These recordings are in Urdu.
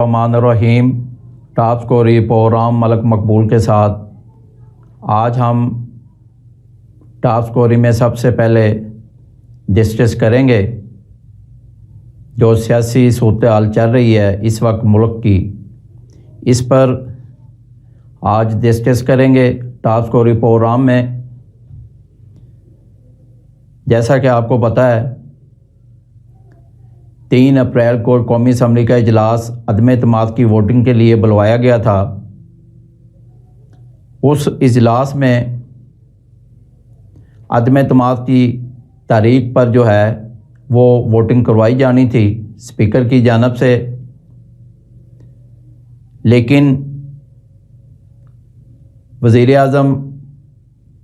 الرحمن الرحیم ٹاپ سکوری پروگرام ملک مقبول کے ساتھ آج ہم ٹاپ سکوری میں سب سے پہلے ڈسکس کریں گے جو سیاسی صورتحال چل رہی ہے اس وقت ملک کی، اس پر آج ڈسکس کریں گے ٹاپ سکوری پروگرام میں۔ جیسا کہ آپ کو پتہ ہے 3 اپریل کو قومی اسمبلی کا اجلاس عدم اعتماد کی ووٹنگ کے لیے بلوایا گیا تھا۔ اس اجلاس میں عدم اعتماد کی تاریخ پر جو ہے وہ ووٹنگ کروائی جانی تھی اسپیکر کی جانب سے، لیکن وزیر اعظم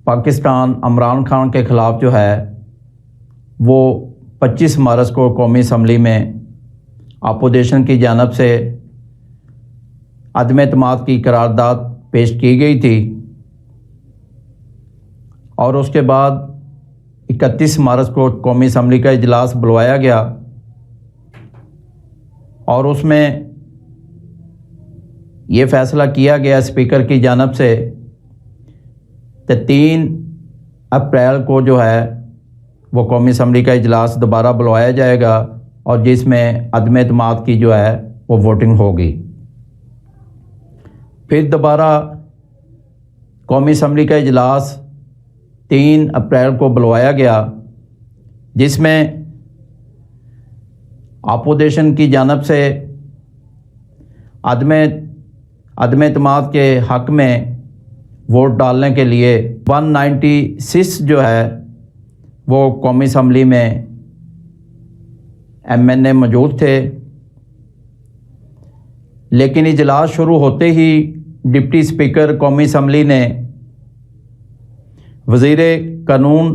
پاکستان عمران خان کے خلاف جو ہے وہ 25 مارچ کو قومی اسمبلی میں اپوزیشن کی جانب سے عدم اعتماد کی قرارداد پیش کی گئی تھی، اور اس کے بعد 31 مارچ کو قومی اسمبلی کا اجلاس بلوایا گیا، اور اس میں یہ فیصلہ کیا گیا اسپیکر کی جانب سے کہ 3 اپریل کو جو ہے وہ قومی اسمبلی کا اجلاس دوبارہ بلوایا جائے گا، اور جس میں عدم اعتماد کی جو ہے وہ ووٹنگ ہوگی۔ پھر دوبارہ قومی اسمبلی کا اجلاس 3 اپریل کو بلوایا گیا، جس میں اپوزیشن کی جانب سے عدم اعتماد کے حق میں ووٹ ڈالنے کے لیے 196 جو ہے وہ قومی اسمبلی میں MNA موجود تھے، لیکن اجلاس شروع ہوتے ہی ڈپٹی اسپیکر قومی اسمبلی نے وزیر قانون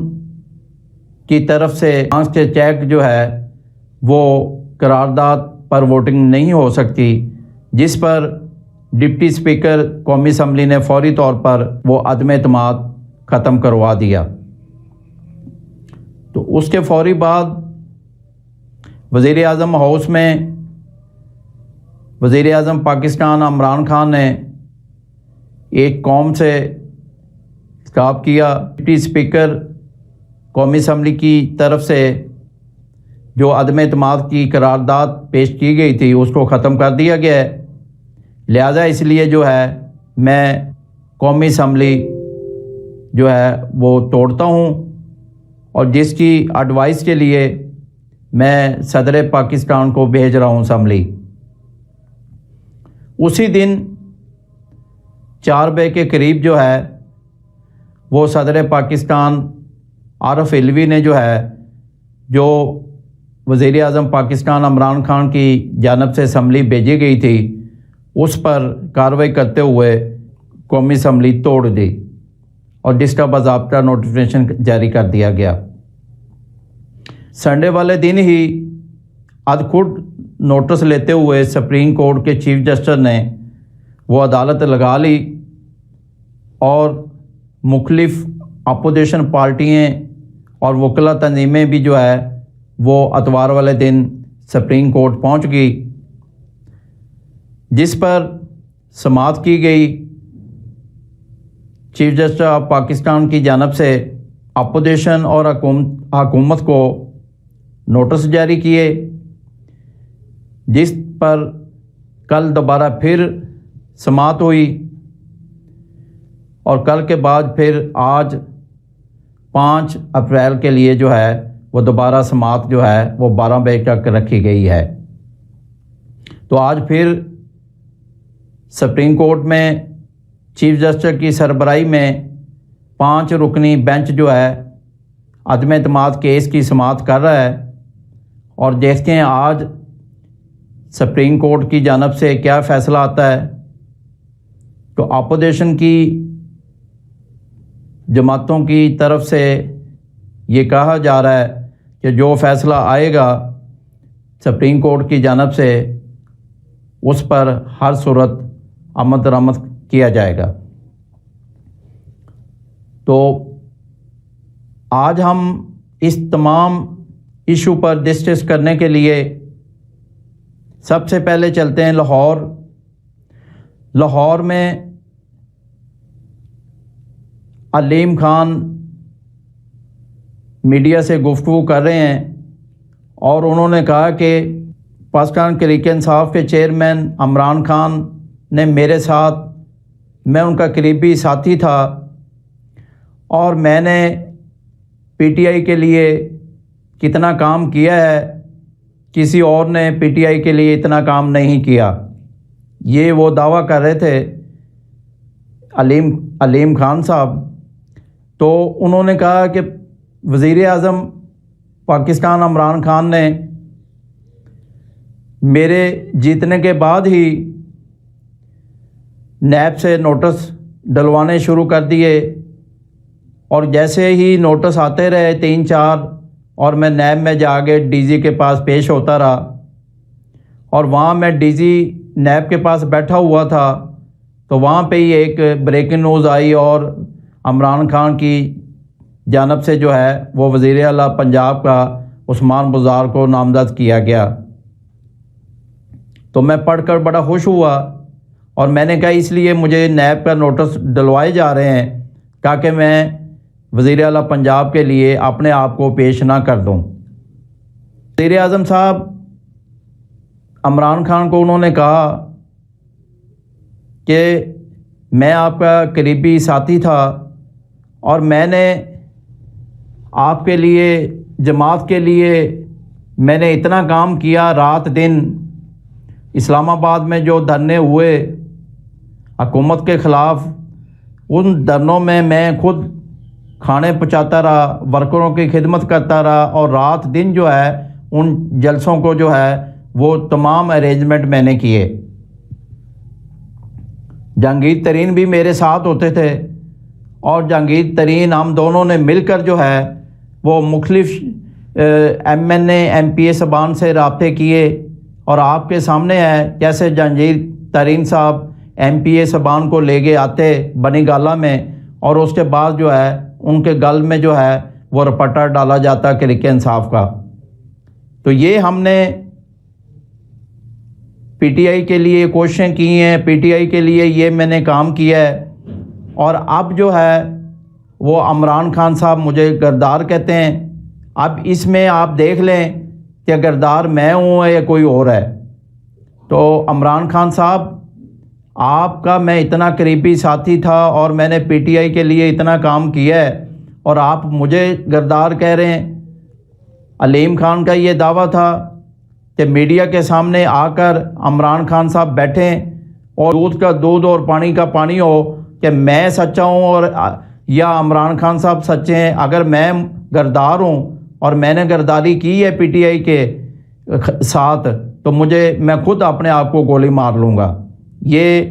کی طرف سے آنکھ سے چیک جو ہے وہ قرارداد پر ووٹنگ نہیں ہو سکتی، جس پر ڈپٹی اسپیکر قومی اسمبلی نے فوری طور پر وہ عدم اعتماد ختم کروا دیا۔ تو اس کے فوری بعد وزیر اعظم ہاؤس میں وزیر اعظم پاکستان عمران خان نے ایک قوم سے خطاب کیا۔ ڈپٹی اسپیکر قومی اسمبلی کی طرف سے جو عدم اعتماد کی قرارداد پیش کی گئی تھی اس کو ختم کر دیا گیا ہے، لہذا اس لیے جو ہے میں قومی اسمبلی جو ہے وہ توڑتا ہوں، اور جس کی ایڈوائس کے لیے میں صدر پاکستان کو بھیج رہا ہوں اسمبلی۔ اسی دن 4 بجے کے قریب جو ہے وہ صدر پاکستان عارف علوی نے جو ہے جو وزیر اعظم پاکستان عمران خان کی جانب سے اسمبلی بھیجی گئی تھی اس پر کارروائی کرتے ہوئے قومی اسمبلی توڑ دی، اور جس کا باضابطہ نوٹیفیکیشن جاری کر دیا گیا۔ سنڈے والے دن ہی خود نوٹس لیتے ہوئے سپریم کورٹ کے چیف جسٹس نے وہ عدالت لگا لی، اور مختلف اپوزیشن پارٹیاں اور وکلا تنظیمیں بھی جو ہے وہ اتوار والے دن سپریم کورٹ پہنچ گئی، جس پر سماعت کی گئی۔ چیف جسٹس آف پاکستان کی جانب سے اپوزیشن اور حکومت کو نوٹس جاری کیے، جس پر کل دوبارہ پھر سماعت ہوئی، اور کل کے بعد پھر آج 5 اپریل کے لیے جو ہے وہ دوبارہ سماعت جو ہے وہ 12 بجے تک رکھی گئی ہے۔ تو آج پھر سپریم کورٹ میں چیف جسٹس کی سربراہی میں 5 رکنی بینچ جو ہے عدم اعتماد کیس کی سماعت کر رہا ہے، اور دیکھتے ہیں آج سپریم کورٹ کی جانب سے کیا فیصلہ آتا ہے۔ تو اپوزیشن کی جماعتوں کی طرف سے یہ کہا جا رہا ہے کہ جو فیصلہ آئے گا سپریم کورٹ کی جانب سے اس پر ہر صورت عمل درآمد کیا جائے گا۔ تو آج ہم اس تمام ایشو پر ڈسکس کرنے کے لیے سب سے پہلے چلتے ہیں لاہور۔ لاہور میں علیم خان میڈیا سے گفتگو کر رہے ہیں اور انہوں نے کہا کہ پاکستان تحریک انصاف کے چیئرمین عمران خان نے میرے ساتھ، میں ان کا قریبی ساتھی تھا اور میں نے پی ٹی آئی کے لیے کتنا کام کیا ہے، کسی اور نے پی ٹی آئی کے لیے اتنا کام نہیں کیا، یہ وہ دعویٰ کر رہے تھے علیم خان صاحب۔ تو انہوں نے کہا کہ وزیر اعظم پاکستان عمران خان نے میرے جیتنے کے بعد ہی نیب سے نوٹس ڈلوانے شروع کر دیے، اور جیسے ہی نوٹس آتے رہے 3-4 اور میں نیب میں جا کے ڈی جی کے پاس پیش ہوتا رہا، اور وہاں میں ڈی جی نیب کے پاس بیٹھا ہوا تھا تو وہاں پہ ہی ایک بریکنگ نیوز آئی اور عمران خان کی جانب سے جو ہے وہ وزیر اعلیٰ پنجاب کا عثمان بزدار کو نامزد کیا گیا۔ تو میں پڑھ کر بڑا خوش ہوا اور میں نے کہا اس لیے مجھے نیب کا نوٹس ڈلوائے جا رہے ہیں تاکہ میں وزیر اعلیٰ پنجاب کے لیے اپنے آپ کو پیش نہ کر دوں۔ وزیر اعظم صاحب عمران خان کو انہوں نے کہا کہ میں آپ کا قریبی ساتھی تھا اور میں نے آپ کے لیے، جماعت کے لیے میں نے اتنا کام کیا، رات دن اسلام آباد میں جو دھرنے ہوئے حکومت کے خلاف، ان دھرنوں میں خود کھانے پہنچاتا رہا، ورکروں کی خدمت کرتا رہا، اور رات دن جو ہے ان جلسوں کو جو ہے وہ تمام ارینجمنٹ میں نے کیے۔ جہانگیر ترین بھی میرے ساتھ ہوتے تھے اور جہانگیر ترین ہم دونوں نے مل کر جو ہے وہ مختلف M N A M P A صاحبان سے رابطے کیے، اور آپ کے سامنے ہے کیسے جہانگیر ترین صاحب ایم پی اے صاحبان کو لے کے آتے بنی گالہ میں، اور اس کے بعد جو ہے ان کے گل میں جو ہے وہ رپٹا ڈالا جاتا تحریک انصاف کا۔ تو یہ ہم نے پی ٹی آئی کے لیے کوششیں کی ہیں، پی ٹی آئی کے لیے یہ میں نے کام کیا ہے، اور اب جو ہے وہ عمران خان صاحب مجھے غدار کہتے ہیں۔ اب اس میں آپ دیکھ لیں کہ غدار میں ہوں یا کوئی اور ہے۔ تو عمران خان صاحب، آپ کا میں اتنا قریبی ساتھی تھا اور میں نے پی ٹی آئی کے لیے اتنا کام کیا ہے، اور آپ مجھے غدار کہہ رہے ہیں۔ علیم خان کا یہ دعویٰ تھا کہ میڈیا کے سامنے آ کر عمران خان صاحب بیٹھیں اور دودھ کا دودھ اور پانی کا پانی ہو کہ میں سچا ہوں اور یا عمران خان صاحب سچے ہیں۔ اگر میں غدار ہوں اور میں نے غداری کی ہے پی ٹی آئی کے ساتھ تو میں خود اپنے آپ کو گولی مار لوں گا۔ یہ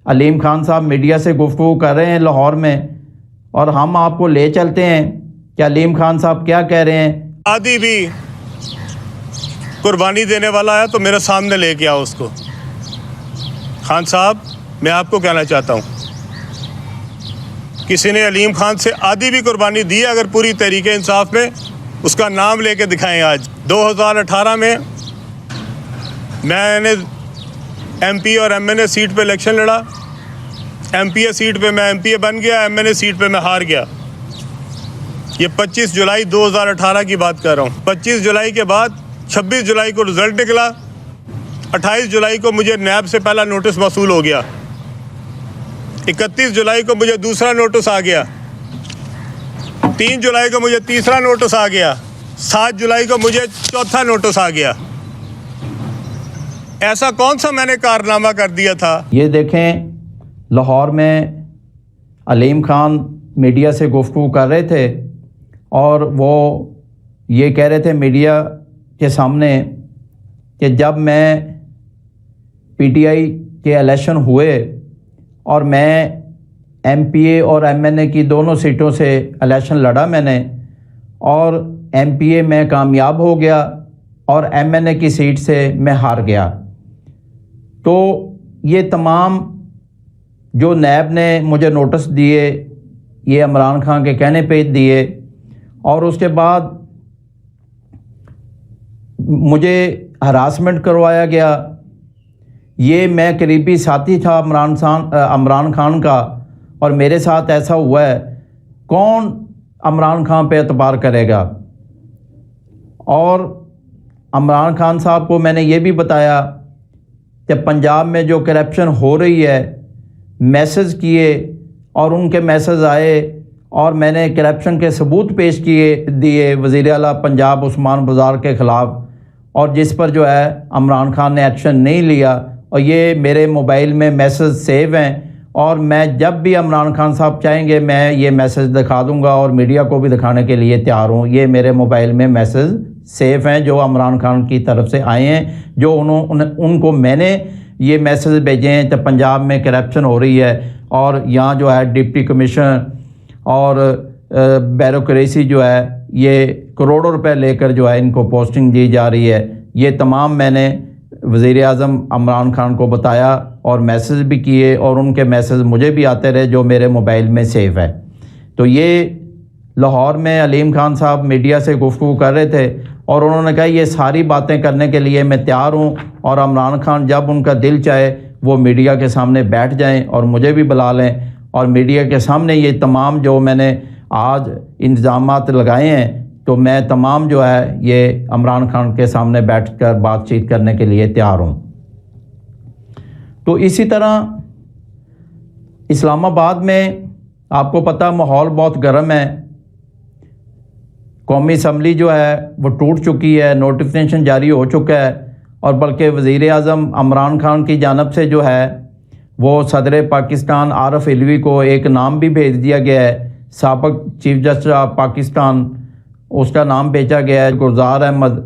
علیم خان صاحب میڈیا سے گفتگو کر رہے ہیں لاہور میں، اور ہم آپ کو لے چلتے ہیں کہ علیم خان صاحب کیا کہہ رہے ہیں۔ آدھی بھی قربانی دینے والا ہے تو میرے سامنے لے کے آؤ اس کو۔ خان صاحب، میں آپ کو کہنا چاہتا ہوں، کسی نے علیم خان سے آدھی بھی قربانی دی ہے اگر پوری تحریک انصاف میں، اس کا نام لے کے دکھائیں۔ آج 2018 میں میں نے ایم پی اور ایم این اے سیٹ پہ الیکشن لڑا، ایم پی اے سیٹ پہ میں ایم پی اے بن گیا، ایم این اے سیٹ پہ میں ہار گیا۔ یہ 25 جولائی 2018 کی بات کر رہا ہوں۔ 25 جولائی کے بعد 26 جولائی کو رزلٹ نکلا، 28 جولائی کو مجھے نیب سے پہلا نوٹس موصول ہو گیا، 31 جولائی کو مجھے دوسرا نوٹس آ گیا، 3 جولائی کو مجھے تیسرا نوٹس آ گیا، 7 جولائی کو مجھے چوتھا نوٹس آ گیا۔ ایسا کون سا میں نے کارنامہ کر دیا تھا؟ یہ دیکھیں، لاہور میں علیم خان میڈیا سے گفتگو کر رہے تھے اور وہ یہ کہہ رہے تھے میڈیا کے سامنے کہ جب میں پی ٹی آئی کے الیکشن ہوئے اور میں ایم پی اے اور ایم این اے کی دونوں سیٹوں سے الیکشن لڑا میں نے، اور ایم پی اے میں کامیاب ہو گیا اور ایم این اے کی سیٹ سے میں ہار گیا۔ تو یہ تمام جو نیب نے مجھے نوٹس دیے، یہ عمران خان کے کہنے پہ دیے، اور اس کے بعد مجھے ہراسمنٹ کروایا گیا. یہ میں قریبی ساتھی تھا عمران خان کا، اور میرے ساتھ ایسا ہوا ہے. کون عمران خان پہ اعتبار کرے گا؟ اور عمران خان صاحب کو میں نے یہ بھی بتایا کہ پنجاب میں جو کرپشن ہو رہی ہے، میسج کیے اور ان کے میسج آئے، اور میں نے کرپشن کے ثبوت پیش دیے وزیر اعلیٰ پنجاب عثمان بزدار کے خلاف، اور جس پر جو ہے عمران خان نے ایکشن نہیں لیا. اور یہ میرے موبائل میں میسج سیو ہیں، اور میں جب بھی عمران خان صاحب چاہیں گے میں یہ میسج دکھا دوں گا، اور میڈیا کو بھی دکھانے کے لیے تیار ہوں. یہ میرے موبائل میں میسج سیو ہیں جو عمران خان کی طرف سے آئے ہیں، جو ان کو میں نے یہ میسج بھیجے ہیں کہ پنجاب میں کرپشن ہو رہی ہے، اور یہاں جو ہے ڈپٹی کمشنر اور بیوروکریسی جو ہے یہ کروڑوں روپے لے کر جو ہے ان کو پوسٹنگ دی جا رہی ہے. یہ تمام میں نے وزیر اعظم عمران خان کو بتایا اور میسج بھی کیے، اور ان کے میسج مجھے بھی آتے رہے جو میرے موبائل میں سیو ہے. تو یہ لاہور میں علیم خان صاحب میڈیا سے گفتگو کر رہے تھے، اور انہوں نے کہا یہ ساری باتیں کرنے کے لیے میں تیار ہوں، اور عمران خان جب ان کا دل چاہے وہ میڈیا کے سامنے بیٹھ جائیں اور مجھے بھی بلا لیں، اور میڈیا کے سامنے یہ تمام جو میں نے آج انتظامات لگائے ہیں تو میں تمام جو ہے یہ عمران خان کے سامنے بیٹھ کر بات چیت کرنے کے لیے تیار ہوں. تو اسی طرح اسلام آباد میں آپ کو پتہ ماحول بہت گرم ہے. قومی اسمبلی جو ہے وہ ٹوٹ چکی ہے، نوٹیفیکیشن جاری ہو چکا ہے، اور بلکہ وزیر اعظم عمران خان کی جانب سے جو ہے وہ صدر پاکستان عارف علوی کو ایک نام بھی بھیج دیا گیا ہے. سابق چیف جسٹس آف پاکستان اس کا نام بھیجا گیا ہے گلزار احمد،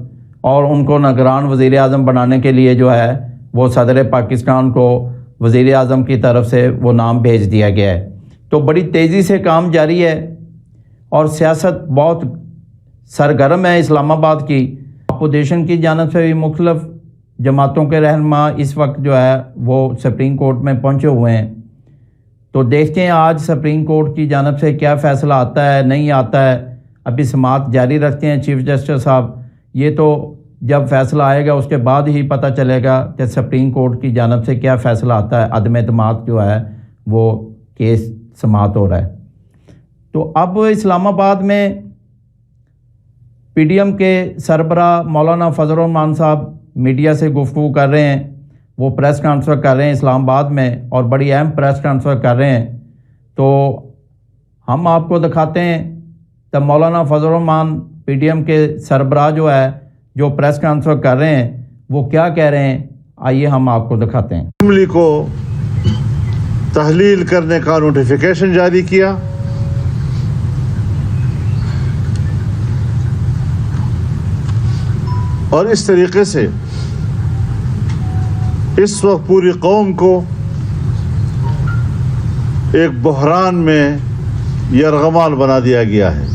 اور ان کو نگران وزیر اعظم بنانے کے لیے جو ہے وہ صدر پاکستان کو وزیر اعظم کی طرف سے وہ نام بھیج دیا گیا ہے. تو بڑی تیزی سے کام جاری ہے، اور سیاست بہت سرگرم ہے اسلام آباد کی. اپوزیشن کی جانب سے بھی مختلف جماعتوں کے رہنما اس وقت جو ہے وہ سپریم کورٹ میں پہنچے ہوئے ہیں. تو دیکھتے ہیں آج سپریم کورٹ کی جانب سے کیا فیصلہ آتا ہے نہیں آتا ہے. ابھی سماعت جاری رکھتے ہیں چیف جسٹس صاحب. یہ تو جب فیصلہ آئے گا اس کے بعد ہی پتہ چلے گا کہ سپریم کورٹ کی جانب سے کیا فیصلہ آتا ہے. عدم اعتماد جو ہے وہ کیس سماعت ہو رہا ہے. تو اب اسلام آباد میں پی ڈی ایم کے سربراہ مولانا فضل الرحمان صاحب میڈیا سے گفتگو کر رہے ہیں. وہ پریس کانفرنس کر رہے ہیں اسلام آباد میں، اور بڑی اہم پریس کانفرنس کر رہے ہیں. تو ہم آپ کو دکھاتے ہیں تو مولانا فضل الرحمان پی ڈی ایم کے سربراہ جو ہے جو پریس کانفرنس کر رہے ہیں وہ کیا کہہ رہے ہیں، آئیے ہم آپ کو دکھاتے ہیں. اسمبلی کو تحلیل کرنے کا نوٹیفیکیشن جاری کیا، اور اس طریقے سے اس وقت پوری قوم کو ایک بحران میں یرغمال بنا دیا گیا ہے.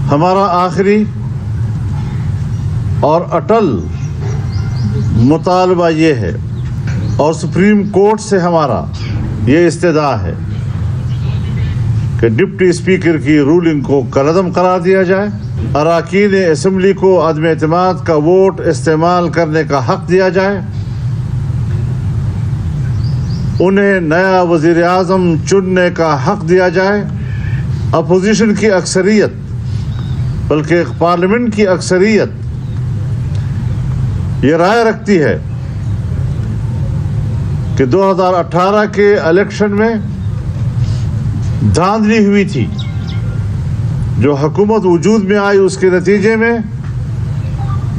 ہمارا آخری اور اٹل مطالبہ یہ ہے، اور سپریم کورٹ سے ہمارا یہ استدعا ہے کہ ڈپٹی اسپیکر کی رولنگ کو کالعدم قرار دیا جائے، اراکین اسمبلی کو عدم اعتماد کا ووٹ استعمال کرنے کا حق دیا جائے، انہیں نیا وزیر اعظم چننے کا حق دیا جائے. اپوزیشن کی اکثریت بلکہ پارلیمنٹ کی اکثریت یہ رائے رکھتی ہے کہ 2018 کے الیکشن میں دھاندلی ہوئی تھی، جو حکومت وجود میں آئی اس کے نتیجے میں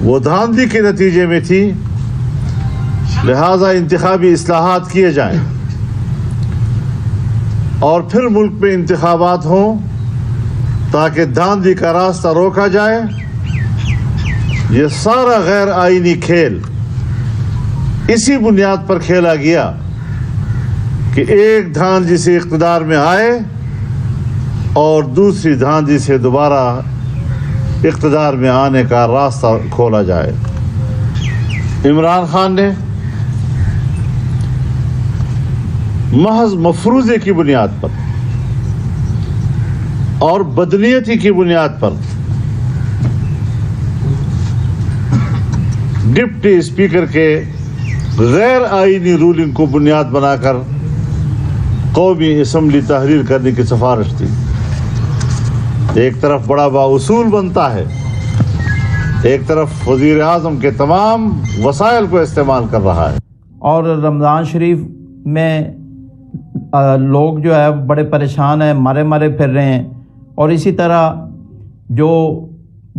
وہ دھاندلی کے نتیجے میں تھی، لہذا انتخابی اصلاحات کیے جائیں اور پھر ملک میں انتخابات ہوں تاکہ دھاندلی کا راستہ روکا جائے. یہ سارا غیر آئینی کھیل اسی بنیاد پر کھیلا گیا کہ ایک دھاندلی سے اقتدار میں آئے اور دوسری دھاندلی سے دوبارہ اقتدار میں آنے کا راستہ کھولا جائے. عمران خان نے محض مفروضے کی بنیاد پر اور بدنیتی کی بنیاد پر ڈپٹی اسپیکر کے غیر آئینی رولنگ کو بنیاد بنا کر قومی اسمبلی تحریر کرنے کی سفارش تھی. ایک طرف بڑا بااصول بنتا ہے, ایک طرف وزیر اعظم کے تمام وسائل کو استعمال کر رہا ہے. اور رمضان شریف میں لوگ جو ہے بڑے پریشان ہیں, مرے پھر رہے ہیں. اور اسی طرح جو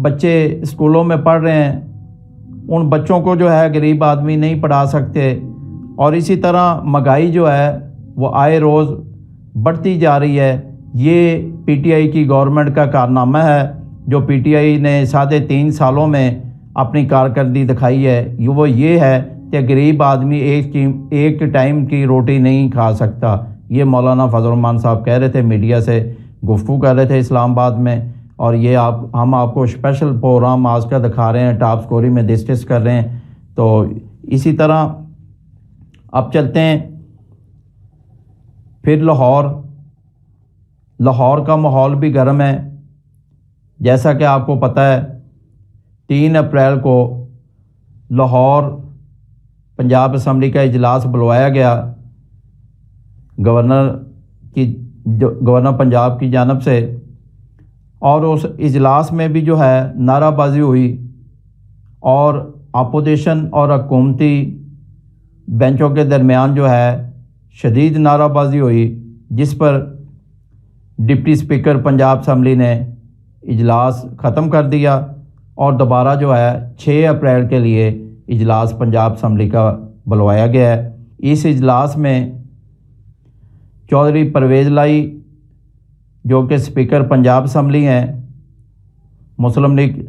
بچے اسکولوں میں پڑھ رہے ہیں ان بچوں کو جو ہے غریب آدمی نہیں پڑھا سکتے. اور اسی طرح مہنگائی جو ہے وہ آئے روز بڑھتی جا رہی ہے. یہ پی ٹی آئی کی گورنمنٹ کا کارنامہ ہے جو پی ٹی آئی نے 3.5 سالوں میں اپنی کارکردگی دکھائی ہے. وہ یہ ہے کہ غریب آدمی ایک ٹائم کی روٹی نہیں کھا سکتا. یہ مولانا فضل الرحمان صاحب کہہ رہے تھے, میڈیا سے گفتگو کر رہے تھے اسلام آباد میں. اور یہ ہم آپ کو اسپیشل پروگرام آج کا دکھا رہے ہیں, ٹاپ سٹوری میں ڈسکس کر رہے ہیں. تو اسی طرح اب چلتے ہیں پھر لاہور کا ماحول بھی گرم ہے. جیسا کہ آپ کو پتہ ہے 3 اپریل کو لاہور پنجاب اسمبلی کا اجلاس بلوایا گیا گورنر پنجاب کی جانب سے. اور اس اجلاس میں بھی جو ہے نعرہ بازی ہوئی اور اپوزیشن اور حکومتی بینچوں کے درمیان جو ہے شدید نعرہ بازی ہوئی, جس پر ڈپٹی اسپیکر پنجاب اسمبلی نے اجلاس ختم کر دیا اور دوبارہ جو ہے 6 اپریل کے لیے اجلاس پنجاب اسمبلی کا بلوایا گیا ہے. اس اجلاس میں چودھری پرویز لائی جو کہ اسپیکر پنجاب اسمبلی ہیں, مسلم لیگ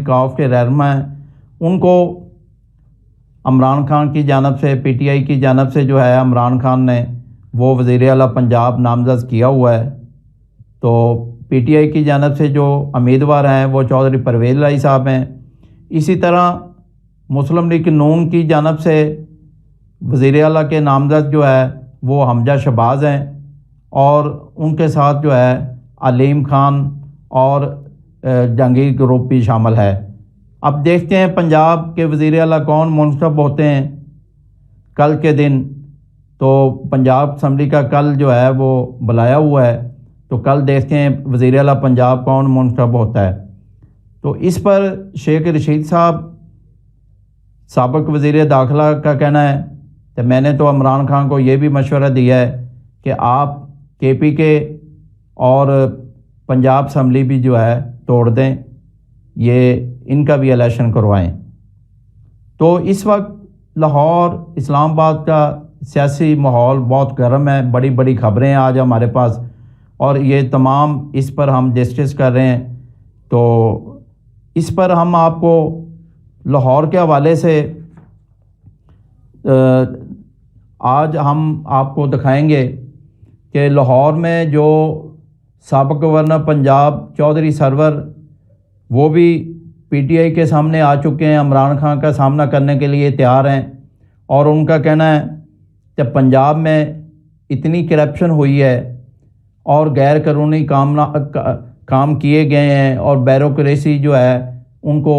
کاف کے رہنما ہیں, ان کو عمران خان کی جانب سے پی ٹی آئی کی جانب سے جو ہے عمران خان نے وہ وزیر اعلیٰ پنجاب نامزد کیا ہوا ہے. تو پی ٹی آئی کی جانب سے جو امیدوار ہیں وہ چودھری پرویز لائی صاحب ہیں. اسی طرح مسلم لیگ نون کی جانب سے وزیر اعلیٰ کے نامزد جو ہے وہ حمزہ شہباز ہیں, اور ان کے ساتھ جو ہے علیم خان اور جہانگیر گروپ بھی شامل ہے. اب دیکھتے ہیں پنجاب کے وزیر اعلیٰ کون منتخب ہوتے ہیں کل کے دن. تو پنجاب اسمبلی کا کل جو ہے وہ بلایا ہوا ہے, تو کل دیکھتے ہیں وزیر اعلیٰ پنجاب کون منتخب ہوتا ہے. تو اس پر شیخ رشید صاحب سابق وزیر داخلہ کا کہنا ہے کہ میں نے تو عمران خان کو یہ بھی مشورہ دیا ہے کہ آپ کے پی کے اور پنجاب اسمبلی بھی جو ہے توڑ دیں, یہ ان کا بھی الیکشن کروائیں. تو اس وقت لاہور اسلام آباد کا سیاسی ماحول بہت گرم ہے. بڑی خبریں ہیں آج ہمارے پاس اور یہ تمام اس پر ہم ڈسکس کر رہے ہیں. تو اس پر ہم آپ کو لاہور کے حوالے سے آج ہم آپ کو دکھائیں گے کہ لاہور میں جو سابق گورنر پنجاب چودھری سرور وہ بھی پی ٹی آئی کے سامنے آ چکے ہیں, عمران خان کا سامنا کرنے کے لیے تیار ہیں. اور ان کا کہنا ہے کہ پنجاب میں اتنی کرپشن ہوئی ہے اور غیر قانونی کام کیے گئے ہیں اور بیوروکریسی جو ہے ان کو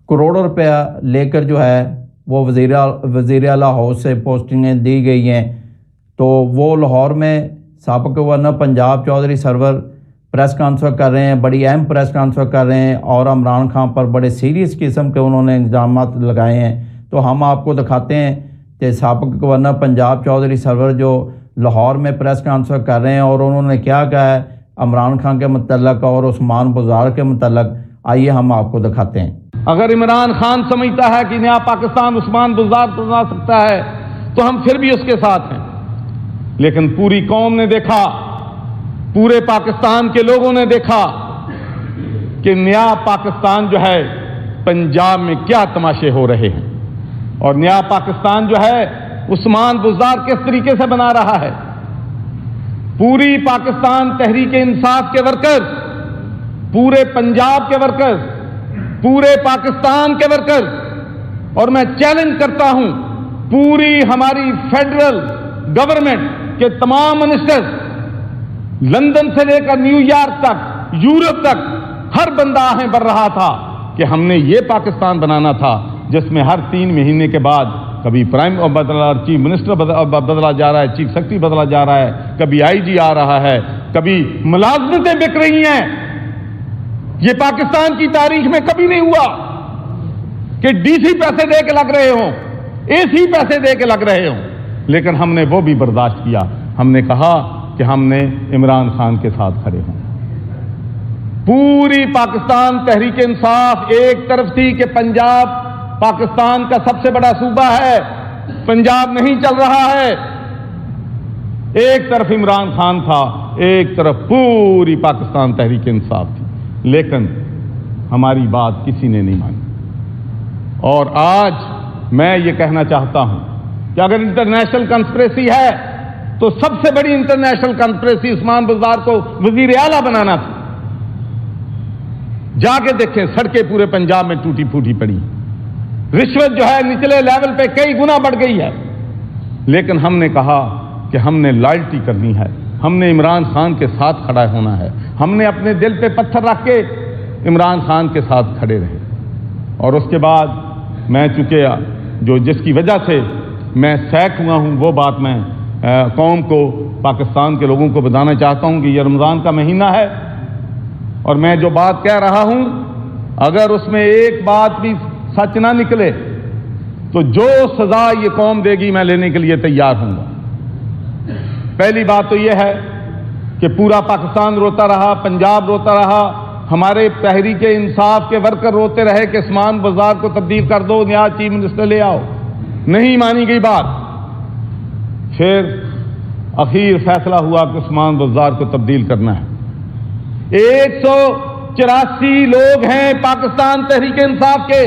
کروڑوں روپیہ لے کر جو ہے وہ وزیر اعلیٰ ہاؤس سے پوسٹنگیں دی گئی ہیں. تو وہ لاہور میں سابق گورنر پنجاب چودھری سرور پریس کانفرنس کر رہے ہیں, بڑی اہم پریس کانفرنس کر رہے ہیں اور عمران خان پر بڑے سیریس قسم کے انہوں نے الزامات لگائے ہیں. تو ہم آپ کو دکھاتے ہیں کہ سابق گورنر پنجاب چودھری سرور جو لاہور میں پریس کانفرنس کر رہے ہیں اور انہوں نے کیا کہا ہے عمران خان کے متعلق اور عثمان بزار کے متعلق. آئیے ہم آپ کو دکھاتے ہیں. اگر عمران خان سمجھتا ہے کہ نیا پاکستان عثمان بزدار بنا سکتا ہے تو ہم پھر بھی اس کے ساتھ ہیں, لیکن پوری قوم نے دیکھا, پورے پاکستان کے لوگوں نے دیکھا کہ نیا پاکستان جو ہے پنجاب میں کیا تماشے ہو رہے ہیں, اور نیا پاکستان جو ہے عثمان بزدار کس طریقے سے بنا رہا ہے. پوری پاکستان تحریک انصاف کے ورکر, پورے پنجاب کے ورکر, پورے پاکستان کے ورکر, اور میں چیلنج کرتا ہوں پوری ہماری فیڈرل گورنمنٹ کے تمام منسٹرز لندن سے لے کر نیو یارک تک، یورپ تک ہر بندہ آہیں بھر رہا تھا کہ ہم نے یہ پاکستان بنانا تھا جس میں ہر 3 مہینے کے بعد کبھی چیف منسٹر بدلا جا رہا ہے، چیف سیکرٹری بدلا جا رہا ہے، کبھی آئی جی آ رہا ہے، کبھی ملازمتیں بک رہی ہیں۔ یہ پاکستان کی تاریخ میں کبھی نہیں ہوا کہ ڈی سی پیسے دے کے لگ رہے ہوں، اے سی پیسے دے کے لگ رہے ہوں، لیکن ہم نے وہ بھی برداشت کیا۔ ہم نے کہا کہ ہم نے عمران خان کے ساتھ کھڑے ہوں۔ پوری پاکستان تحریک انصاف ایک طرف تھی کہ پنجاب پاکستان کا سب سے بڑا صوبہ ہے، پنجاب نہیں چل رہا ہے، ایک طرف عمران خان تھا، ایک طرف پوری پاکستان تحریک انصاف تھی، لیکن ہماری بات کسی نے نہیں مانی۔ اور آج میں یہ کہنا چاہتا ہوں کہ اگر انٹرنیشنل کنسپریسی ہے تو سب سے بڑی انٹرنیشنل کنسپریسی عثمان بزدار کو وزیر اعلیٰ بنانا تھا۔ جا کے دیکھیں، سڑکیں پورے پنجاب میں ٹوٹی پھوٹی پڑی، رشوت جو ہے نچلے لیول پہ کئی گنا بڑھ گئی ہے، لیکن ہم نے کہا کہ ہم نے لائلٹی کرنی ہے، ہم نے عمران خان کے ساتھ کھڑا ہونا ہے، ہم نے اپنے دل پہ پتھر رکھ کے عمران خان کے ساتھ کھڑے رہے۔ اور اس کے بعد میں چونکہ جس کی وجہ سے میں سیک ہوا ہوں وہ بات میں قوم کو، پاکستان کے لوگوں کو بتانا چاہتا ہوں کہ یہ رمضان کا مہینہ ہے، اور میں جو بات کہہ رہا ہوں اگر اس میں ایک بات بھی سچ نہ نکلے تو جو سزا یہ قوم دے گی میں لینے کے لیے تیار ہوں گا۔ پہلی بات تو یہ ہے کہ پورا پاکستان روتا رہا، پنجاب روتا رہا، ہمارے تحریک انصاف کے ورکر روتے رہے کہ عثمان بزدار کو تبدیل کر دو، نیا چیف منسٹر لے آؤ، نہیں مانی گئی بات۔ پھر اخیر فیصلہ ہوا کہ عثمان بزدار کو تبدیل کرنا ہے۔ 184 لوگ ہیں پاکستان تحریک انصاف کے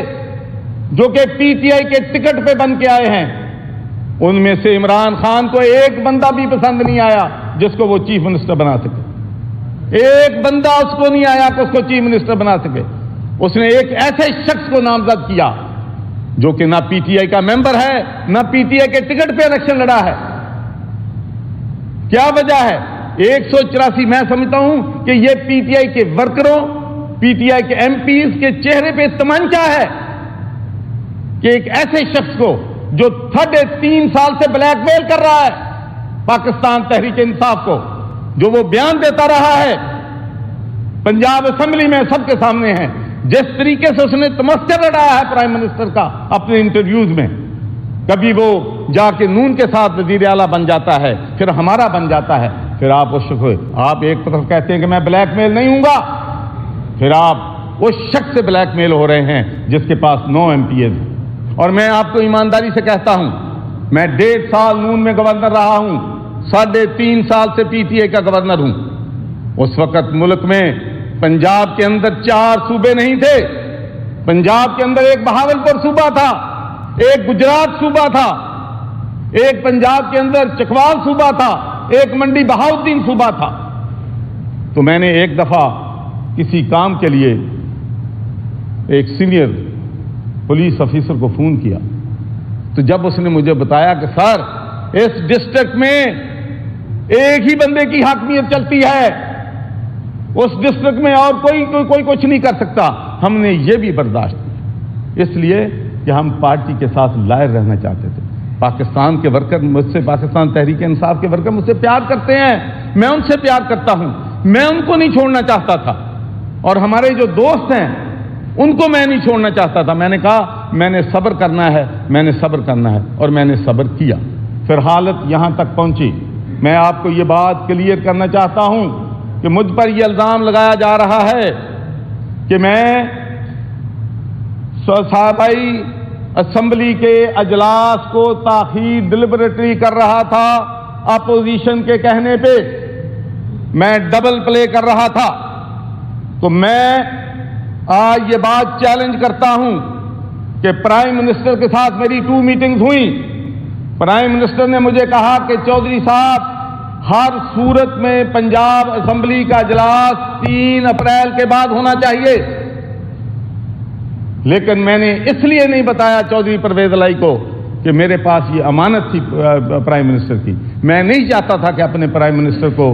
جو کہ پی ٹی آئی کے ٹکٹ پہ بن کے آئے ہیں، ان میں سے عمران خان کو ایک بندہ بھی پسند نہیں آیا جس کو وہ چیف منسٹر بنا سکے، ایک بندہ اس کو نہیں آیا کہ اس کو چیف منسٹر بنا سکے۔ اس نے ایک ایسے شخص کو نامزد کیا جو کہ نہ پی ٹی آئی کا ممبر ہے، نہ پی ٹی آئی کے ٹکٹ پہ الیکشن لڑا ہے۔ کیا وجہ ہے؟ 184 میں سمجھتا ہوں کہ یہ پی ٹی آئی کے ورکروں، پی ٹی آئی کے ایم پیز کے چہرے پہ تمنچا ہے کہ ایک ایسے شخص کو جو 3.5 سال سے بلیک میل کر رہا ہے پاکستان تحریک انصاف کو، جو وہ بیان دیتا رہا ہے پنجاب اسمبلی میں سب کے سامنے ہے، جس طریقے سے اس نے تمسکر لڑایا ہے پرائم منسٹر کا اپنے انٹرویوز میں، کبھی وہ جا کے نون کے ساتھ وزیر اعلیٰ بن جاتا ہے، پھر ہمارا بن جاتا ہے، پھر آپ ایک طرف کہتے ہیں کہ میں بلیک میل نہیں ہوں گا، پھر آپ اس شخص سے بلیک میل ہو رہے ہیں جس کے پاس 9 ایم پی ایز ہیں۔ اور میں آپ کو ایمانداری سے کہتا ہوں، میں 1.5 سال نون میں گورنر رہا ہوں، 3.5 سال سے پی ٹی آئی کا گورنر ہوں۔ اس وقت ملک میں پنجاب کے اندر 4 صوبے نہیں تھے، پنجاب کے اندر ایک بہاولپور صوبہ تھا، ایک گجرات صوبہ تھا، ایک پنجاب کے اندر چکوال صوبہ تھا، ایک منڈی بہاؤدین صوبہ تھا۔ تو میں نے ایک دفعہ کسی کام کے لیے ایک سینئر پولیس آفیسر کو فون کیا، تو جب اس نے مجھے بتایا کہ سر اس ڈسٹرکٹ میں ایک ہی بندے کی حاکمیت چلتی ہے، اس ڈسٹرکٹ میں اور کوئی کچھ نہیں کر سکتا، ہم نے یہ بھی برداشت کیا، اس لیے کہ ہم پارٹی کے ساتھ لائر رہنا چاہتے تھے۔ پاکستان کے ورکر مجھ سے، پاکستان تحریک انصاف کے ورکر مجھ سے پیار کرتے ہیں، میں ان سے پیار کرتا ہوں، میں ان کو نہیں چھوڑنا چاہتا تھا، اور ہمارے جو دوست ہیں ان کو میں نہیں چھوڑنا چاہتا تھا۔ میں نے کہا میں نے صبر کرنا ہے، میں نے صبر کرنا ہے، اور میں نے صبر کیا۔ پھر حالت یہاں تک پہنچی۔ میں آپ کو یہ بات کلیئر کرنا چاہتا ہوں کہ مجھ پر یہ الزام لگایا جا رہا ہے کہ میں صوبائی اسمبلی کے اجلاس کو تاخیر ڈیلیبریٹلی کر رہا تھا، اپوزیشن کے کہنے پہ میں ڈبل پلے کر رہا تھا۔ تو میں آج یہ بات چیلنج کرتا ہوں کہ پرائم منسٹر کے ساتھ میری 2 میٹنگز ہوئیں، پرائم منسٹر نے مجھے کہا کہ چودھری صاحب ہر صورت میں پنجاب اسمبلی کا اجلاس 3 اپریل کے بعد ہونا چاہیے، لیکن میں نے اس لیے نہیں بتایا چودھری پرویز الہی کو کہ میرے پاس یہ امانت تھی پرائم منسٹر کی، میں نہیں چاہتا تھا کہ اپنے پرائم منسٹر کو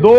2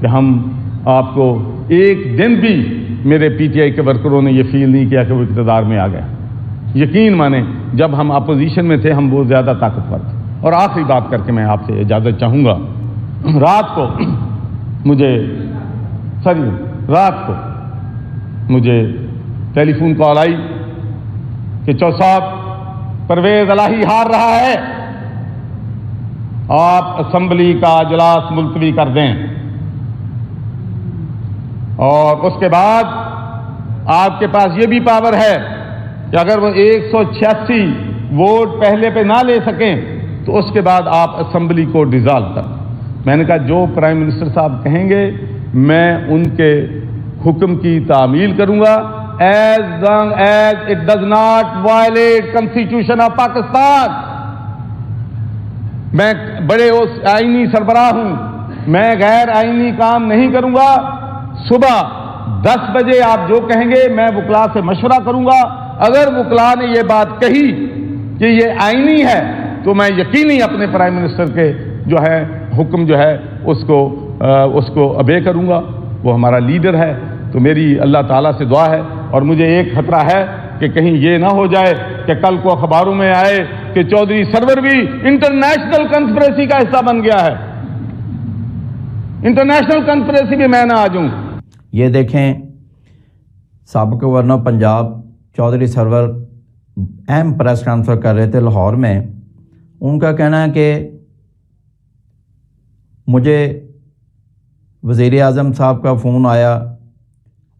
کہ ہم آپ کو ایک دن بھی میرے پی ٹی آئی کے ورکروں نے یہ فیل نہیں کیا کہ وہ اقتدار میں آ گئے. یقین مانیں جب ہم اپوزیشن میں تھے ہم بہت زیادہ طاقتور تھے. اور آخری بات کر کے میں آپ سے اجازت چاہوں گا. رات کو مجھے ٹیلی فون کال آئی کہ چودھری صاحب پرویز الہی ہار رہا ہے, آپ اسمبلی کا اجلاس ملتوی کر دیں. اور اس کے بعد آپ کے پاس یہ بھی پاور ہے کہ اگر وہ 186 ووٹ پہلے پہ نہ لے سکیں تو اس کے بعد آپ اسمبلی کو ڈیزالو کر. میں نے کہا جو پرائم منسٹر صاحب کہیں گے میں ان کے حکم کی تعمیل کروں گا, as long as it does not violate Constitution of Pakistan. میں بڑے آئینی سربراہ ہوں, میں غیر آئینی کام نہیں کروں گا. صبح 10 بجے آپ جو کہیں گے میں وکلا سے مشورہ کروں گا. اگر وکلا نے یہ بات کہی کہ یہ آئینی ہے تو میں یقینی اپنے پرائم منسٹر کے جو ہے حکم جو ہے اس کو obey کروں گا. وہ ہمارا لیڈر ہے. تو میری اللہ تعالیٰ سے دعا ہے, اور مجھے ایک خطرہ ہے کہ کہیں یہ نہ ہو جائے کہ کل کو اخباروں میں آئے کہ چودھری سرور بھی انٹرنیشنل کنسپریسی کا حصہ بن گیا ہے. انٹرنیشنل کنسپریسی میں نہ آ جاؤں. یہ دیکھیں سابق گورنر پنجاب چودھری سرور اہم پریس کانفرنس کر رہے تھے لاہور میں. ان کا کہنا ہے کہ مجھے وزیر اعظم صاحب کا فون آیا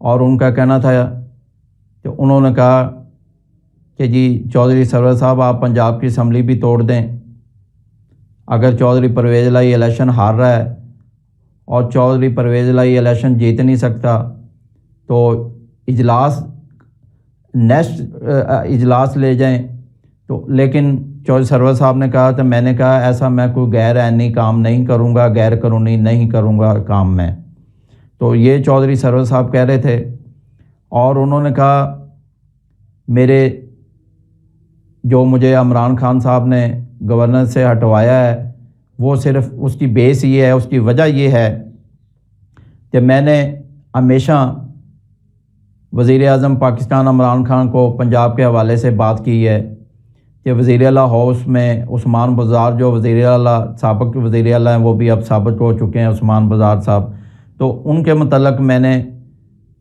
اور ان کا کہنا تھا کہ انہوں نے کہا کہ جی چودھری سرور صاحب آپ پنجاب کی اسمبلی بھی توڑ دیں. اگر چودھری پرویز الہی الیکشن ہار رہا ہے اور چودھری پرویز الہی الیکشن جیت نہیں سکتا تو نیکسٹ اجلاس لے جائیں. تو لیکن چودھری سرور صاحب نے کہا تو میں نے کہا ایسا میں کوئی غیر آئینی کام نہیں کروں گا, غیر قانونی نہیں کروں گا کام میں. تو یہ چودھری سرور صاحب کہہ رہے تھے. اور انہوں نے کہا میرے جو مجھے عمران خان صاحب نے گورنر سے ہٹوایا ہے وہ صرف اس کی بیس یہ ہے, اس کی وجہ یہ ہے کہ میں نے ہمیشہ وزیر اعظم پاکستان عمران خان کو پنجاب کے حوالے سے بات کی ہے کہ وزیر اعلیٰ ہاؤس میں عثمان بزدار جو وزیر اعلیٰ سابق وزیر اعلیٰ ہیں وہ بھی اب ثابت ہو چکے ہیں عثمان بزدار صاحب. تو ان کے متعلق میں نے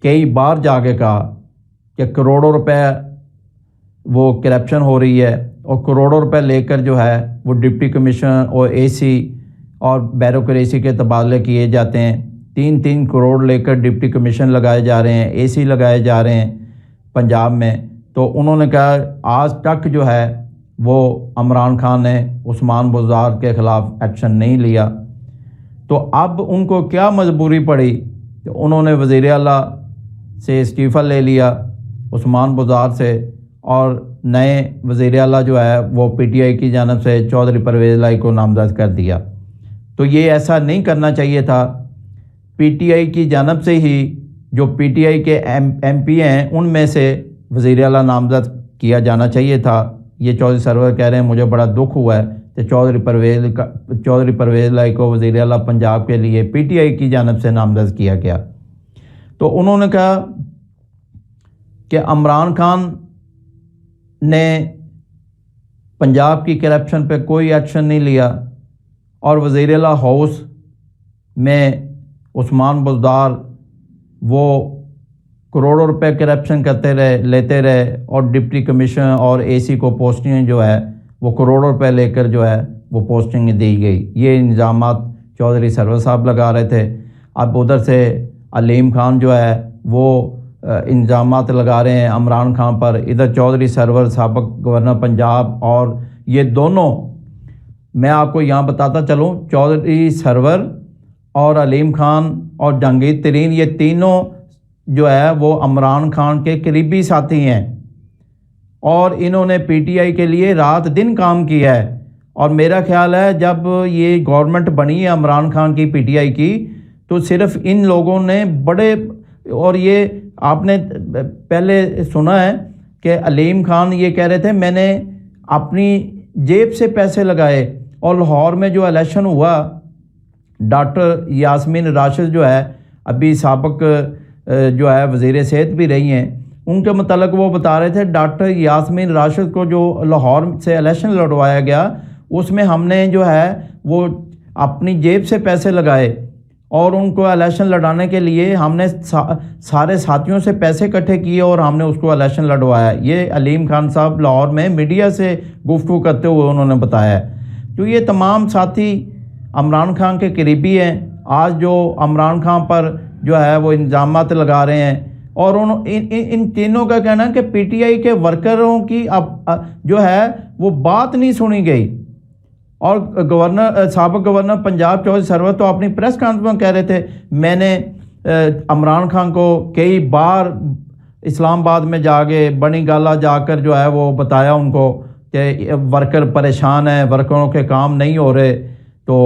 کئی بار جا کے کہا کہ کروڑوں روپے وہ کرپشن ہو رہی ہے اور کروڑوں روپے لے کر جو ہے وہ ڈپٹی کمشنر اور اے سی اور بیوروکریسی کے تبادلے کیے جاتے ہیں. 3 کروڑ لے کر ڈپٹی کمیشن لگائے جا رہے ہیں, اے سی لگائے جا رہے ہیں پنجاب میں. تو انہوں نے کہا آج تک جو ہے وہ عمران خان نے عثمان بزدار کے خلاف ایکشن نہیں لیا. تو اب ان کو کیا مجبوری پڑی کہ انہوں نے وزیر اعلیٰ سے استعفیٰ لے لیا عثمان بزدار سے, اور نئے وزیر اعلیٰ جو ہے وہ پی ٹی آئی کی جانب سے چودھری پرویز الہی کو نامزد کر دیا. تو یہ ایسا نہیں کرنا چاہیے تھا. پی ٹی آئی کی جانب سے ہی جو پی ٹی آئی کے ایم پی ہیں ان میں سے وزیر اعلیٰ نامزد کیا جانا چاہیے تھا. یہ چودھری سرور کہہ رہے ہیں مجھے بڑا دکھ ہوا ہے کہ چودھری پرویز الہی کو وزیر اعلیٰ پنجاب کے لیے پی ٹی آئی کی جانب سے نامزد کیا گیا. تو انہوں نے کہا کہ عمران خان نے پنجاب کی کرپشن پہ کوئی ایکشن نہیں لیا اور وزیر اعلیٰ ہاؤس میں عثمان بزدار وہ کروڑوں روپے کرپشن کرتے رہے لیتے رہے اور ڈپٹی کمیشنر اور اے سی کو پوسٹنگ جو ہے وہ کروڑوں روپے لے کر جو ہے وہ پوسٹنگ دی گئی. یہ انتظامات چودھری سرور صاحب لگا رہے تھے. اب ادھر سے علیم خان جو ہے وہ انتظامات لگا رہے ہیں عمران خان پر. ادھر چودھری سرور سابق گورنر پنجاب اور یہ دونوں, میں آپ کو یہاں بتاتا چلوں, چودھری سرور اور علیم خان اور جہانگیر ترین یہ تینوں جو ہے وہ عمران خان کے قریبی ساتھی ہیں اور انہوں نے پی ٹی آئی کے لیے رات دن کام کیا ہے. اور میرا خیال ہے جب یہ گورنمنٹ بنی ہے عمران خان کی پی ٹی آئی کی تو صرف ان لوگوں نے بڑے, اور یہ آپ نے پہلے سنا ہے کہ علیم خان یہ کہہ رہے تھے میں نے اپنی جیب سے پیسے لگائے, اور لاہور میں جو الیکشن ہوا ڈاکٹر یاسمین راشد جو ہے ابھی سابق جو ہے وزیر صحت بھی رہی ہیں، ان کے متعلق وہ بتا رہے تھے ڈاکٹر یاسمین راشد کو جو لاہور سے الیکشن لڑوایا گیا اس میں ہم نے جو ہے وہ اپنی جیب سے پیسے لگائے اور ان کو الیکشن لڑانے کے لیے ہم نے سارے ساتھیوں سے پیسے اکٹھے کیے اور ہم نے اس کو الیکشن لڑوایا۔ یہ علیم خان صاحب لاہور میں میڈیا سے گفتگو کرتے ہوئے انہوں نے بتایا ہے۔ تو یہ تمام ساتھی عمران خان کے قریبی ہیں۔ آج جو عمران خان پر جو ہے وہ الزامات لگا رہے ہیں اور ان تینوں کا کہنا ہے کہ پی ٹی آئی کے ورکروں کی جو ہے وہ بات نہیں سنی گئی، اور سابق گورنر پنجاب چودھری سرور تو اپنی پریس کانفرنس میں کہہ رہے تھے میں نے عمران خان کو کئی بار اسلام آباد میں جا کے بنی گالا جا کر جو ہے وہ بتایا ان کو کہ ورکر پریشان ہیں، ورکروں کے کام نہیں ہو رہے، تو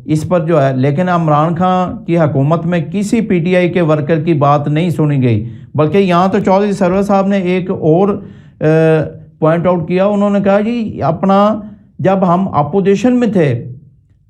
اس پر جو ہے لیکن عمران خان کی حکومت میں کسی پی ٹی آئی کے ورکر کی بات نہیں سنی گئی، بلکہ یہاں تو چودھری سرور صاحب نے ایک اور پوائنٹ آؤٹ کیا۔ انہوں نے کہا جی اپنا جب ہم اپوزیشن میں تھے،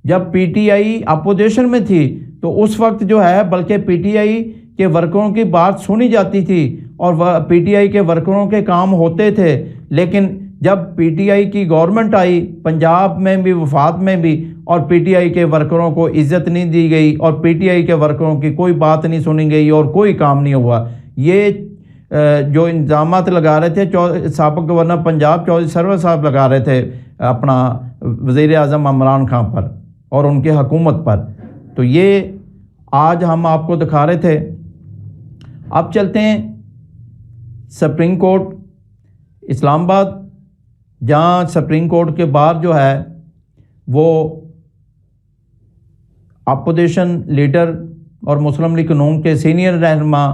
جب پی ٹی آئی اپوزیشن میں تھی تو اس وقت جو ہے بلکہ پی ٹی آئی کے ورکروں کی بات سنی جاتی تھی اور پی ٹی آئی کے ورکروں کے کام ہوتے تھے، لیکن جب پی ٹی آئی کی گورنمنٹ آئی پنجاب میں بھی وفاق میں بھی اور پی ٹی آئی کے ورکروں کو عزت نہیں دی گئی اور پی ٹی آئی کے ورکروں کی کوئی بات نہیں سنی گئی اور کوئی کام نہیں ہوا۔ یہ جو الزامات لگا رہے تھے سابق گورنر پنجاب چودھری سرور صاحب لگا رہے تھے اپنا وزیر اعظم عمران خان پر اور ان کی حکومت پر، تو یہ آج ہم آپ کو دکھا رہے تھے۔ اب چلتے ہیں سپریم کورٹ اسلام آباد، جہاں سپریم کورٹ کے باہر جو ہے وہ اپوزیشن لیڈر اور مسلم لیگ نون کے سینئر رہنما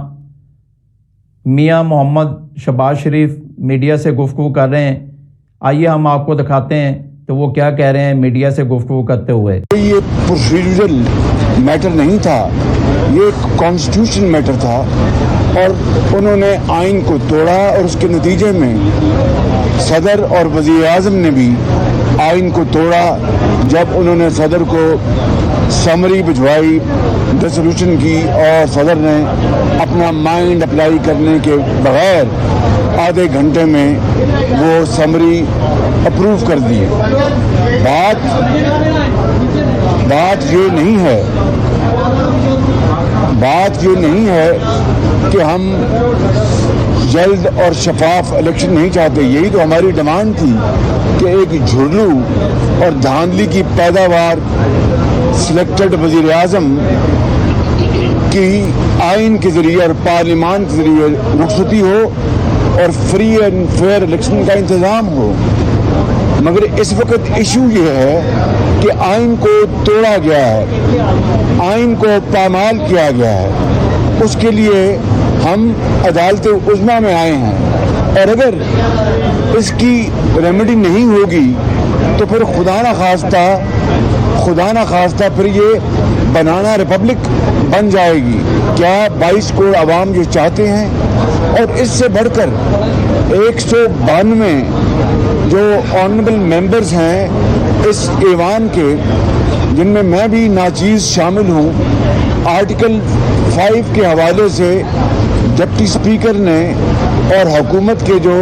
میاں محمد شہباز شریف میڈیا سے گفتگو کر رہے ہیں۔ آئیے ہم آپ کو دکھاتے ہیں تو وہ کیا کہہ رہے ہیں میڈیا سے گفتگو کرتے ہوئے۔ یہ پروسیڈورل میٹر نہیں تھا، یہ ایک کانسٹیٹیوشن میٹر تھا اور انہوں نے آئین کو توڑا اور اس کے نتیجے میں صدر اور وزیر اعظم نے بھی آئین کو توڑا جب انہوں نے صدر کو سمری بھجوائی ریزولوشن کی اور صدر نے اپنا مائنڈ اپلائی کرنے کے بغیر آدھے گھنٹے میں وہ سمری اپروو کر دی۔ بات یہ نہیں ہے کہ ہم جلد اور شفاف الیکشن نہیں چاہتے، یہی تو ہماری ڈیمانڈ تھی کہ ایک جھرلو اور دھاندلی کی پیداوار سلیکٹڈ وزیر اعظم کی آئین کے ذریعے اور پارلیمان کے ذریعے رخصتی ہو اور فری اینڈ فیئر الیکشن کا انتظام ہو، مگر اس وقت ایشو یہ ہے کہ آئین کو توڑا گیا ہے، آئین کو پامال کیا گیا ہے، اس کے لیے ہم عدالت عظمیٰ میں آئے ہیں، اور اگر اس کی ریمیڈی نہیں ہوگی تو پھر خدا نہ خواستہ پھر یہ بنانا ریپبلک بن جائے گی۔ کیا 22 کروڑ عوام یہ چاہتے ہیں؟ اور اس سے بڑھ کر 192 جو آنریبل ممبرز ہیں اس ایوان کے، جن میں میں بھی ناچیز شامل ہوں، آرٹیکل 5 کے حوالے سے ڈپٹی اسپیکر نے اور حکومت کے جو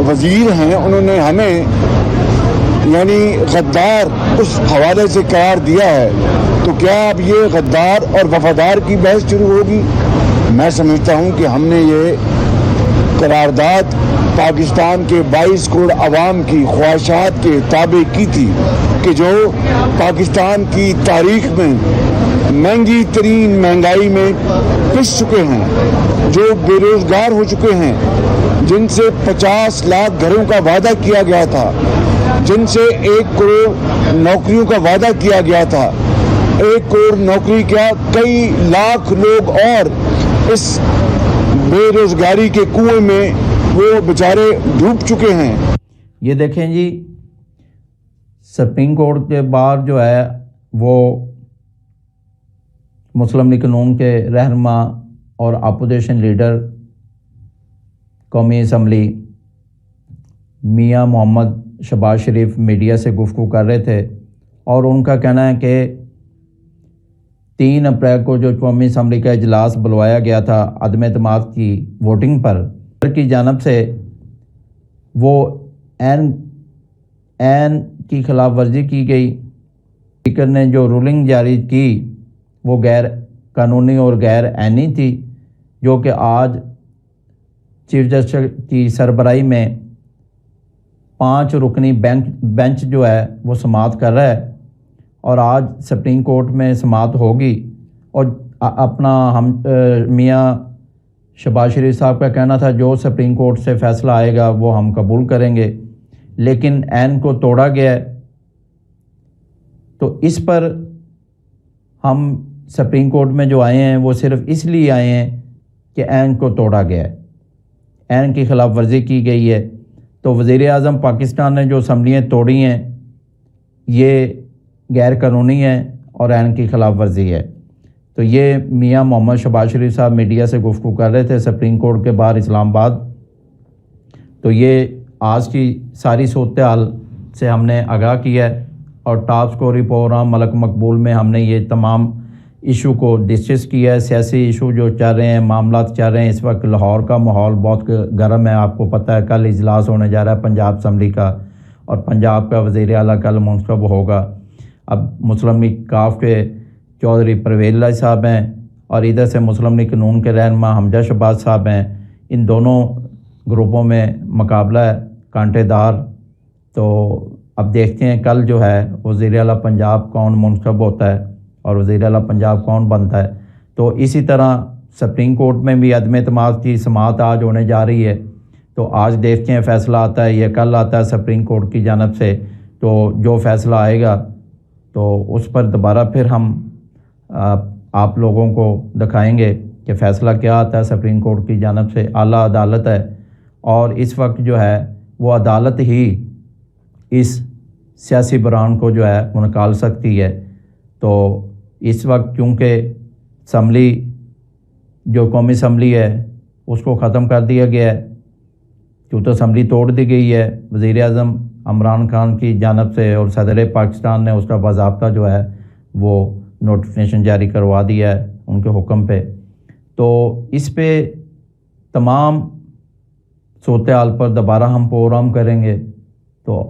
وزیر ہیں انہوں نے ہمیں یعنی غدار اس حوالے سے قرار دیا ہے، تو کیا اب یہ غدار اور وفادار کی بحث شروع ہوگی؟ میں سمجھتا ہوں کہ ہم نے یہ قرارداد پاکستان کے 22 کروڑ عوام کی خواہشات کے تابع کی تھی کہ جو پاکستان کی تاریخ میں مہنگی ترین مہنگائی میں پس چکے ہیں، جو بے روزگار ہو چکے ہیں، جن سے 50 لاکھ گھروں کا وعدہ کیا گیا تھا، جن سے 1 کروڑ نوکریوں کا وعدہ کیا گیا تھا، 1 کروڑ نوکری کیا، کئی لاکھ لوگ اور اس بے روزگاری کے کنویں میں وہ بیچارے ڈوب چکے ہیں۔ یہ دیکھیں جی سپریم کورٹ کے باہر جو ہے وہ مسلم لیگ نون کے رہنما اور اپوزیشن لیڈر قومی اسمبلی میاں محمد شہباز شریف میڈیا سے گفتگو کر رہے تھے، اور ان کا کہنا ہے کہ 3 اپریل کو جو قومی اسمبلی کا اجلاس بلوایا گیا تھا عدم اعتماد کی ووٹنگ پر کی جانب سے، وہ عین کی خلاف ورزی کی گئی۔ اسپیکر نے جو رولنگ جاری کی وہ غیر قانونی اور غیر عینی تھی، جو کہ آج چیف جسٹس کی سربراہی میں 5 رکنی بینچ جو ہے وہ سماعت کر رہا ہے، اور آج سپریم کورٹ میں سماعت ہوگی۔ اور اپنا ہم میاں شہباز شریف صاحب کا کہنا تھا جو سپریم کورٹ سے فیصلہ آئے گا وہ ہم قبول کریں گے، لیکن عین کو توڑا گیا ہے۔ تو اس پر ہم سپریم کورٹ میں جو آئے ہیں وہ صرف اس لیے آئے ہیں کہ عین کو توڑا گیا ہے، عین کی خلاف ورزی کی گئی ہے۔ تو وزیر اعظم پاکستان نے جو اسمبلیاں توڑی ہیں یہ غیر قانونی ہے اور عین کی خلاف ورزی ہے۔ تو یہ میاں محمد شہباز شریف صاحب میڈیا سے گفتگو کر رہے تھے سپریم کورٹ کے باہر اسلام آباد۔ تو یہ آج کی ساری صورتحال سے ہم نے آگاہ کیا ہے، اور ٹاپ سکوری پروگرام ملک مقبول میں ہم نے یہ تمام ایشو کو ڈسکس کیا ہے۔ سیاسی ایشو جو چل رہے ہیں، معاملات چل رہے ہیں، اس وقت لاہور کا ماحول بہت گرم ہے، آپ کو پتہ ہے۔ کل اجلاس ہونے جا رہا ہے پنجاب اسمبلی کا، اور پنجاب کا وزیر اعلیٰ کل منتخب ہوگا۔ اب مسلم لیگ کاف کے چودھری پرویز اللہ صاحب ہیں، اور ادھر سے مسلم لیگ نون کے رہنما حمزہ شہباز صاحب ہیں۔ ان دونوں گروپوں میں مقابلہ ہے کانٹے دار۔ تو اب دیکھتے ہیں کل جو ہے وزیر اعلیٰ پنجاب کون منتخب ہوتا ہے اور وزیر اعلیٰ پنجاب کون بنتا ہے۔ تو اسی طرح سپریم کورٹ میں بھی عدم اعتماد کی سماعت آج ہونے جا رہی ہے۔ تو آج دیکھتے ہیں فیصلہ آتا ہے یا کل آتا ہے سپریم کورٹ کی جانب سے۔ تو جو فیصلہ آئے گا تو اس پر دوبارہ پھر ہم آپ لوگوں کو دکھائیں گے کہ فیصلہ کیا آتا ہے سپریم کورٹ کی جانب سے۔ اعلیٰ عدالت ہے، اور اس وقت جو ہے وہ عدالت ہی اس سیاسی بحران کو جو ہے وہ نکال سکتی ہے۔ تو اس وقت چونکہ اسمبلی جو قومی اسمبلی ہے اس کو ختم کر دیا گیا ہے، کیونکہ اسمبلی توڑ دی گئی ہے وزیر اعظم عمران خان کی جانب سے، اور صدر پاکستان نے اس کا باضابطہ جو ہے وہ نوٹیفیکیشن جاری کروا دیا ہے ان کے حکم پہ۔ تو اس پہ تمام صورتحال پر دوبارہ ہم پروگرام کریں گے۔ تو